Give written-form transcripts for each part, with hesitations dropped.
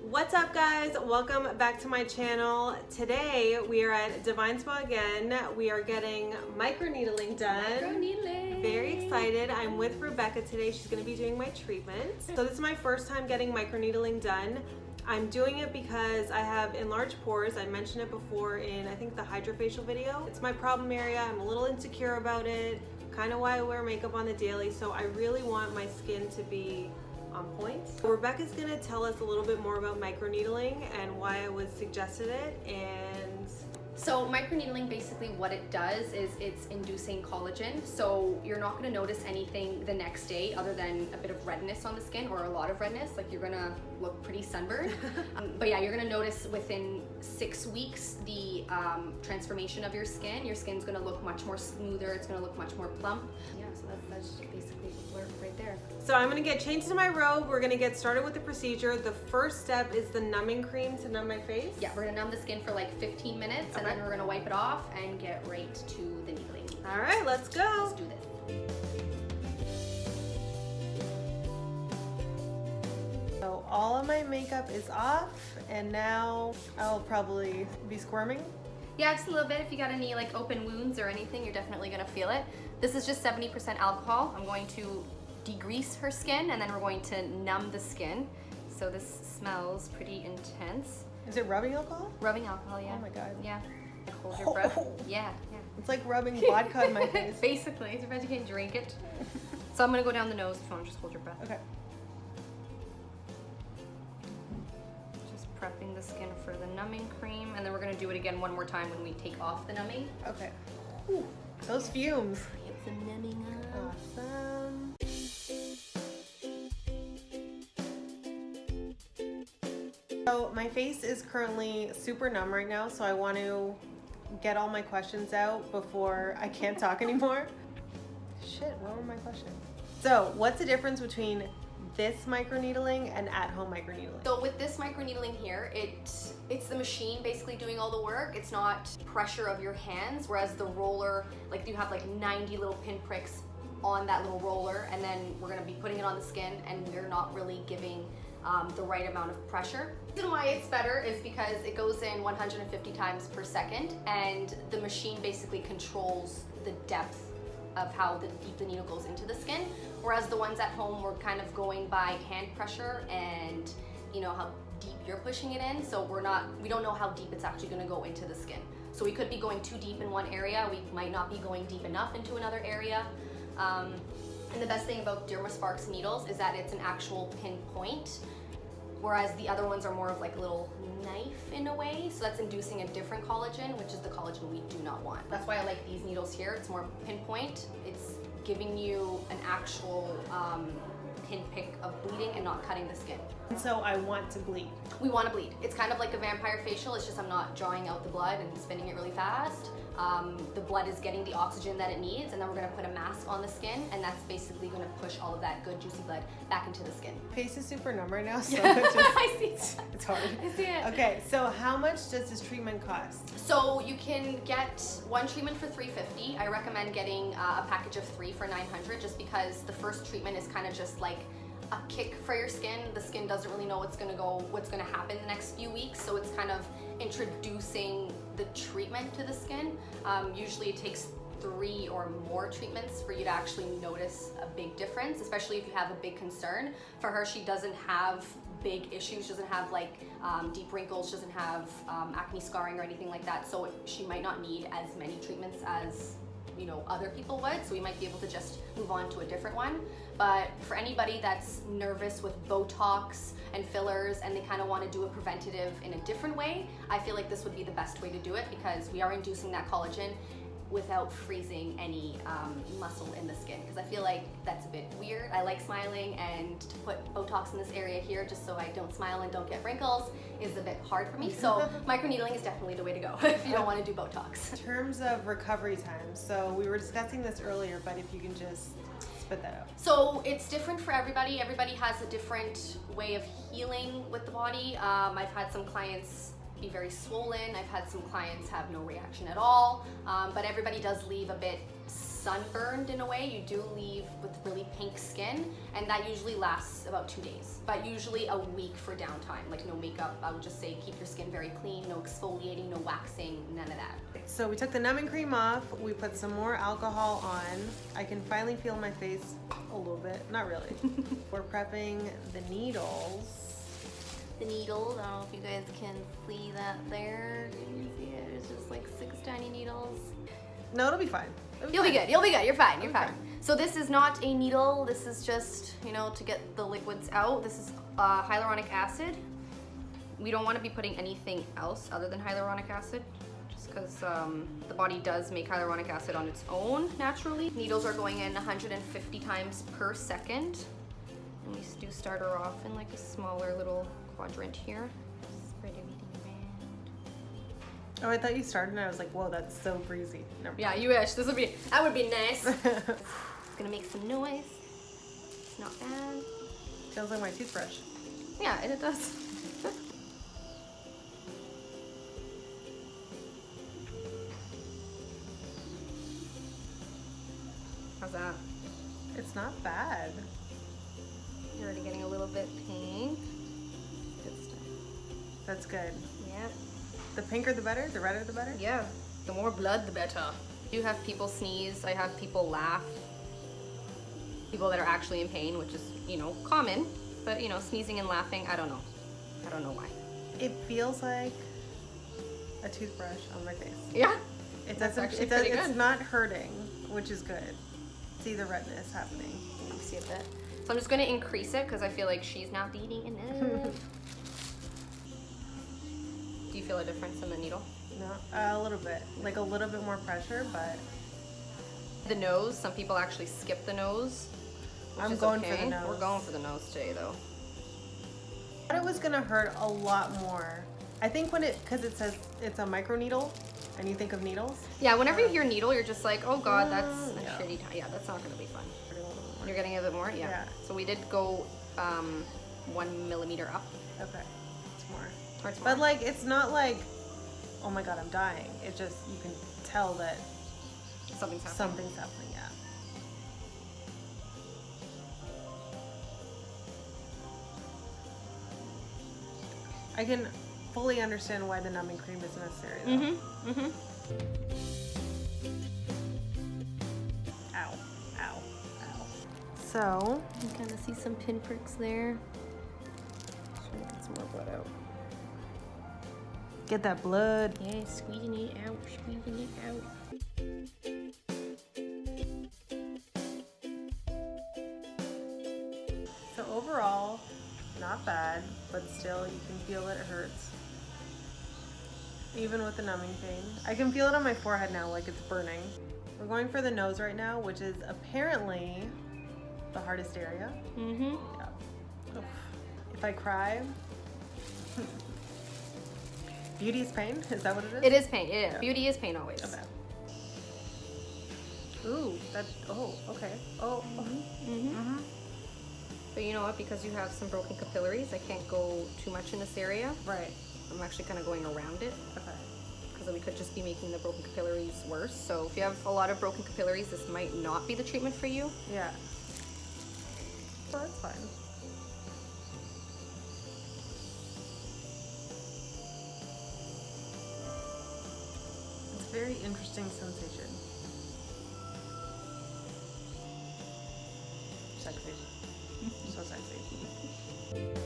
What's up, guys? Welcome back to my channel. Today we are at Divine Spa again. We are getting microneedling done. Microneedling. Very excited. I'm with Rebecca today. She's going to be doing my treatment. So this is my first time getting microneedling done. I'm doing it because I have enlarged pores. I mentioned it before in, I think, the hydrofacial video. It's my problem area. I'm a little insecure about it. Kind of why I wear makeup on the daily. So I really want my skin to be on point. Rebecca's gonna tell us a little bit more about microneedling and why I was suggested it. And so microneedling, basically what it does is it's inducing collagen. So you're not gonna notice anything the next day other than a bit of redness on the skin or a lot of redness. Like you're gonna look pretty sunburned. But yeah, you're gonna notice within 6 weeks the transformation of your skin. Your skin's gonna look much more smoother. It's gonna look much more plump. Yeah, so that's basically right there. So I'm gonna get changed to my robe. We're gonna get started with the procedure. The first step is the numbing cream to numb my face. Yeah, we're gonna numb the skin for like 15 minutes and then we're gonna wipe it off and get right to the needling. All right, let's go. Let's do this. So all of my makeup is off and now I'll probably be squirming. Yeah, just a little bit. If you got any like open wounds or anything, you're definitely gonna feel it. This is just 70% alcohol. I'm going to degrease her skin and then we're going to numb the skin. So this smells pretty intense. Is it rubbing alcohol? Rubbing alcohol, yeah. Oh my God. Yeah. Hold your breath. Yeah, yeah. It's like rubbing vodka in my face. Basically, it's because you can't drink it. So I'm gonna go down the nose if you want to just hold your breath. Okay. Just prepping the skin for the numbing cream, and then we're gonna do it again one more time when we take off the numbing. Okay. Ooh, those fumes. Get some numbing on. Awesome. So my face is currently super numb right now, so I want to get all my questions out before I can't talk anymore. Shit, what were my questions? So what's the difference between this microneedling and at-home microneedling? So with this microneedling here, it's the machine basically doing all the work. It's not pressure of your hands, whereas the roller, like you have like 90 little pinpricks on that little roller, and then we're gonna be putting it on the skin, and we're not really giving the right amount of pressure. The reason why it's better is because it goes in 150 times per second, and the machine basically controls the depth of how deep the needle goes into the skin, whereas the ones at home we're kind of going by hand pressure and you know how deep you're pushing it in, so we don't know how deep it's actually going to go into the skin. So we could be going too deep in one area, we might not be going deep enough into another area. And the best thing about DermaSparks needles is that it's an actual pinpoint, whereas the other ones are more of like a little knife in a way. So that's inducing a different collagen, which is the collagen we do not want. That's why I like these needles here. It's more pinpoint. It's giving you an actual pinpick of bleeding and not cutting the skin. And so I want to bleed. We want to bleed. It's kind of like a vampire facial. It's just I'm not drawing out the blood and spinning it really fast. The blood is getting the oxygen that it needs, and then we're going to put a mask on the skin, and that's basically going to push all of that good juicy blood back into the skin. My face is super numb right now, so it's just, I see it. it's hard. I see it. Okay, so how much does this treatment cost? So you can get one treatment for $350. I recommend getting a package of 3 for $900, just because the first treatment is kind of just like a kick for your skin. The skin doesn't really know what's gonna happen the next few weeks, so it's kind of introducing the treatment to the skin. Usually it takes 3 or more treatments for you to actually notice a big difference, especially if you have a big concern. For her, she doesn't have big issues. She doesn't have like deep wrinkles, she doesn't have acne scarring or anything like that, so she might not need as many treatments as other people would, so we might be able to just move on to a different one. But for anybody that's nervous with Botox and fillers and they kind of want to do a preventative in a different way, I feel like this would be the best way to do it, because we are inducing that collagen without freezing any muscle in the skin, because I feel like that's a bit weird. I like smiling, and to put Botox in this area here just so I don't smile and don't get wrinkles is a bit hard for me. So microneedling is definitely the way to go if you don't want to do Botox. In terms of recovery time, so we were discussing this earlier, but if you can just spit that out. So it's different for everybody. Everybody has a different way of healing with the body. I've had some clients be very swollen. I've had some clients have no reaction at all, but everybody does leave a bit sunburned in a way, you do leave with really pink skin, and that usually lasts about 2 days, but usually a week for downtime. Like no makeup, I would just say keep your skin very clean, no exfoliating, no waxing, none of that. So we took the numbing cream off, we put some more alcohol on. I can finally feel my face a little bit, not really. We're prepping the needles. The needles, I don't know if you guys can see that there. Can you see it? It's just like 6 tiny needles. No, it'll be fine. You'll be good, you'll be good, you're fine, you're Okay. fine. So this is not a needle, this is just, you know, to get the liquids out. This is hyaluronic acid. We don't want to be putting anything else other than hyaluronic acid, just because the body does make hyaluronic acid on its own naturally. Needles are going in 150 times per second. And we do start her off in like a smaller little quadrant here. Spread everything around. Oh, I thought you started and I was like, whoa, that's so breezy. Never Yeah, you wish. That would be nice. It's gonna make some noise. It's not bad. Feels like my toothbrush. Yeah, it does. How's that? It's not bad. You're already getting a little bit pink. Good stuff. That's good. Yep. The pinker the better? The redder the better? Yeah. The more blood, the better. I do have people sneeze. I have people laugh. People that are actually in pain, which is, you know, common. But, you know, sneezing and laughing, I don't know. I don't know why. It feels like a toothbrush on my face. Yeah. It That's doesn't. actually It does, pretty it's good. not hurting, which is good. See the redness happening. Let me see a bit. So I'm just going to increase it because I feel like she's not bleeding enough. Do you feel a difference in the needle? No, a little bit. Like a little bit more pressure, but The nose, some people actually skip the nose. Which I'm is going okay. for the nose. We're going for the nose today though. I thought it was gonna hurt a lot more. I think because it says it's a microneedle, and you think of needles. Yeah, whenever you hear needle, you're just like, oh god, that's a yeah. shitty time. Yeah, that's not going to be fun. You're getting a bit more? Yeah. Yeah. So we did go 1 millimeter up. Okay, it's more. Or it's But more. like, it's not like, oh my god, I'm dying. It just, you can tell that Something's happening. something's happening. Yeah. I can fully understand why the numbing cream is necessary though. Mm-hmm. Mm-hmm. Ow, ow, ow. So, You kind of see some pinpricks there. Trying to get some more blood out. get that blood. Yeah, squeezing it out, squeezing it out. So overall, not bad, but still you can feel it hurts. Even with the numbing thing. I can feel it on my forehead now, like it's burning. We're going for the nose right now, which is apparently the hardest area. Mm-hmm. Yeah. Oof. If I cry, beauty is pain? Is that what it is? It is pain. Yeah. Yeah. Beauty is pain always. Okay. Ooh, okay. Oh. Mm-hmm. Mm-hmm. But you know what? Because you have some broken capillaries, I can't go too much in this area. Right. I'm actually kind of going around it Okay. because we could just be making the broken capillaries worse. So if you have a lot of broken capillaries, this might not be the treatment for you. Yeah. So that's fine. It's a very interesting sensation. Sexy. So sexy.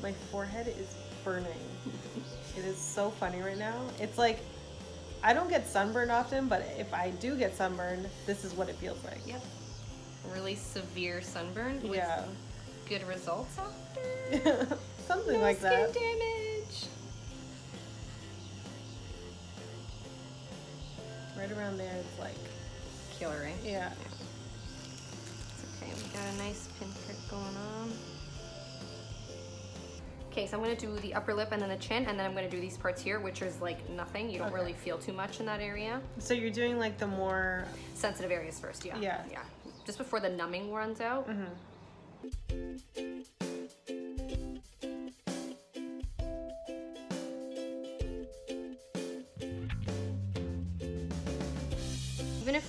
My forehead is burning. It is so funny right now. It's like, I don't get sunburned often, but if I do get sunburned, this is what it feels like. Yep. Really severe sunburn with Yeah. good results after. Something No like skin that. damage. Right around there, it's like, Killer, right? yeah. It's okay. We got a nice pinprick going on. Okay, so I'm gonna do the upper lip and then the chin, and then I'm gonna do these parts here, which is like nothing. You don't Okay. really feel too much in that area. So you're doing like the more, Sensitive areas first, yeah. Yeah. Yeah. Just before the numbing runs out.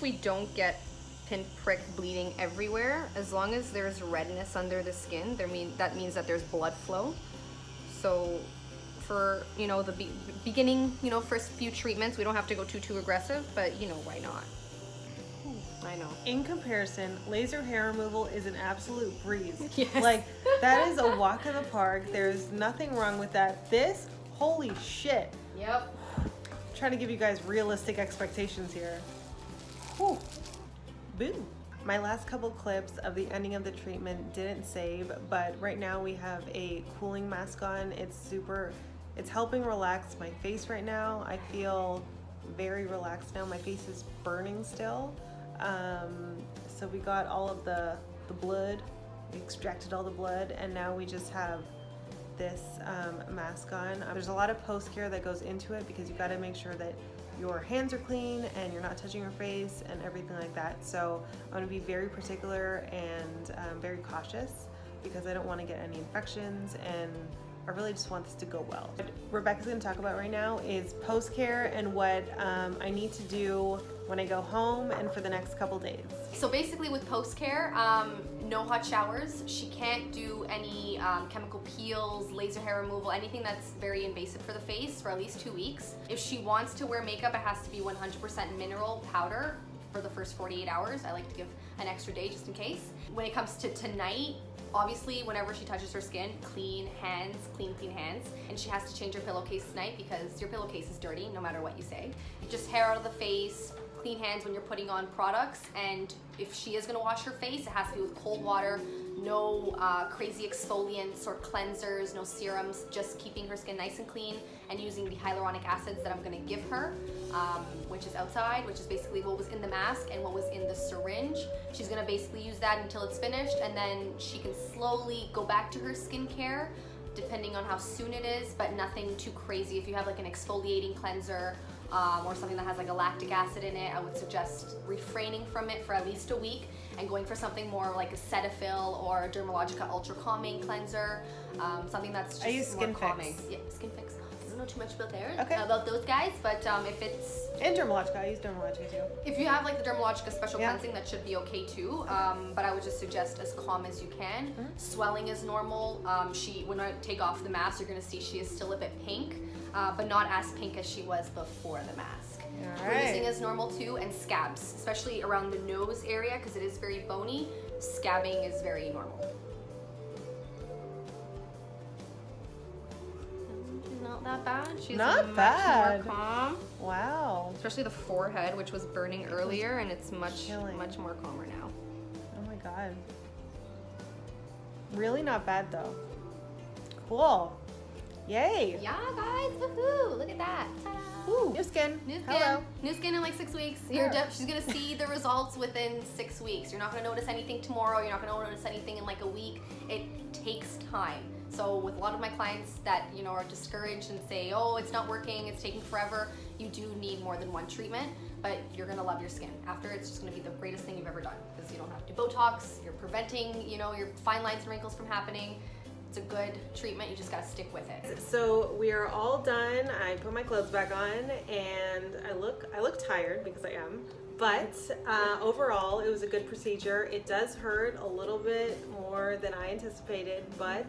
we don't get pinprick bleeding everywhere, as long as there's redness under the skin, that means that there's blood flow. So for, you know, the beginning, you know, first few treatments, we don't have to go too aggressive, but you know, why not? I know. In comparison, laser hair removal is an absolute breeze. Yes. Like, that is a walk in the park. There's nothing wrong with that. This, holy shit. Yep. I'm trying to give you guys realistic expectations here. Whew. Boo. My last couple clips of the ending of the treatment didn't save, but right now we have a cooling mask on. It's helping relax my face right now. I feel very relaxed now. My face is burning still. So we got all of the blood, we extracted all the blood, and now we just have this mask on. There's a lot of post-care that goes into it because you got to make sure that your hands are clean and you're not touching your face and everything like that. So I'm going to be very particular and very cautious because I don't want to get any infections, and I really just want this to go well. What Rebecca's going to talk about right now is post-care and what I need to do when I go home and for the next couple days. So basically with post-care, no hot showers. She can't do any chemical peels, laser hair removal, anything that's very invasive for the face for at least 2 weeks. If she wants to wear makeup, it has to be 100% mineral powder for the first 48 hours. I like to give an extra day just in case. When it comes to tonight, obviously, whenever she touches her skin, clean hands, clean hands. And she has to change her pillowcase tonight because your pillowcase is dirty no matter what you say. Just hair out of the face, clean hands when you're putting on products. And if she is gonna wash her face, it has to be with cold water, no crazy exfoliants or cleansers, no serums, just keeping her skin nice and clean and using the hyaluronic acids that I'm gonna give her, which is outside, which is basically what was in the mask and what was in the syringe. She's gonna basically use that until it's finished, and then she can slowly go back to her skincare depending on how soon it is, but nothing too crazy. If you have like an exfoliating cleanser or something that has like a lactic acid in it, I would suggest refraining from it for at least a week and going for something more like a Cetaphil or a Dermalogica Ultra Calming Cleanser, something that's just more calming. Yeah, Skin Fix. I don't know too much about those guys, but if it's... And Dermalogica, I use Dermalogica too. If you have like the Dermalogica Special Cleansing, that should be okay too, but I would just suggest as calm as you can. Swelling is normal. When I take off the mask, you're gonna see she is still a bit pink, but not as pink as she was before the mask. Bruising is normal too, and scabs, especially around the nose area because it is very bony. Scabbing is very normal. Not that bad. She's not bad. More calm. Wow. Especially the forehead, which was burning earlier, and it's much more calmer now. Oh my god. Really not bad though. Cool. Yay. Yeah, guys. Woohoo! Look at that. Ta-da! Ooh, new skin. New skin. Hello. New skin in like 6 weeks. She's gonna see the results within 6 weeks. You're not gonna notice anything tomorrow. You're not gonna notice anything in like a week. It takes time. So with a lot of my clients that, you know, are discouraged and say, oh, it's not working, it's taking forever, you do need more than one treatment, but you're gonna love your skin. After, it's just gonna be the greatest thing you've ever done because you don't have to do Botox, you're preventing, you know, your fine lines and wrinkles from happening. It's a good treatment, you just gotta stick with it. So we are all done. I put my clothes back on and I look tired because I am. But overall, it was a good procedure. It does hurt a little bit more than I anticipated, but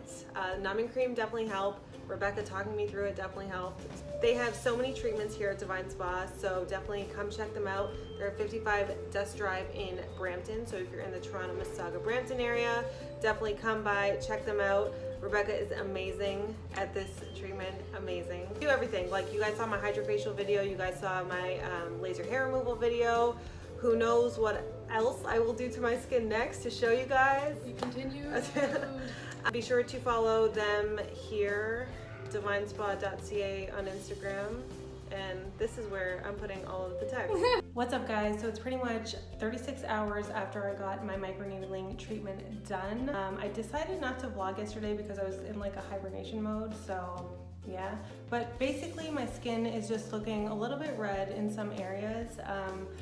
numbing cream definitely helped. Rebecca talking me through it definitely helped. They have so many treatments here at Divine Spa, so definitely come check them out. They're at 55 Dust Drive in Brampton, so if you're in the Toronto, Mississauga, Brampton area, definitely come by, check them out. Rebecca is amazing at this treatment, amazing. Do everything, like you guys saw my hydrofacial video, you guys saw my laser hair removal video. Who knows what else I will do to my skin next to show you guys. You continue. Be sure to follow them here, divinespa.ca on Instagram. And this is where I'm putting all of the text. What's up guys? So it's pretty much 36 hours after I got my microneedling treatment done. I decided not to vlog yesterday because I was in like a hibernation mode, so yeah. But basically my skin is just looking a little bit red in some areas,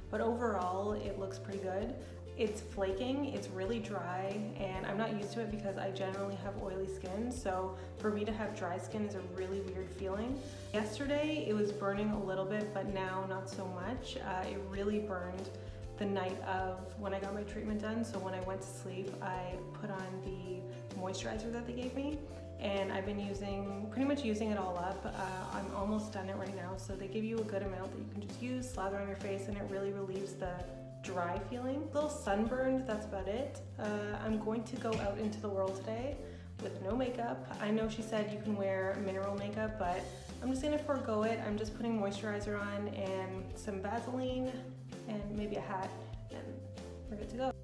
but overall it looks pretty good. It's flaking, it's really dry, and I'm not used to it because I generally have oily skin, so for me to have dry skin is a really weird feeling. Yesterday it was burning a little bit, but now not so much. It really burned the night of when I got my treatment done. So when I went to sleep, I put on the moisturizer that they gave me, and I've been pretty much using it all up. I'm almost done it right now. So they give you a good amount that you can just use, slather on your face, and it really relieves the dry feeling. A little sunburned, that's about it. I'm going to go out into the world today with no makeup. I know she said you can wear mineral makeup, but I'm just gonna forego it. I'm just putting moisturizer on and some Vaseline and maybe a hat, and we're good to go.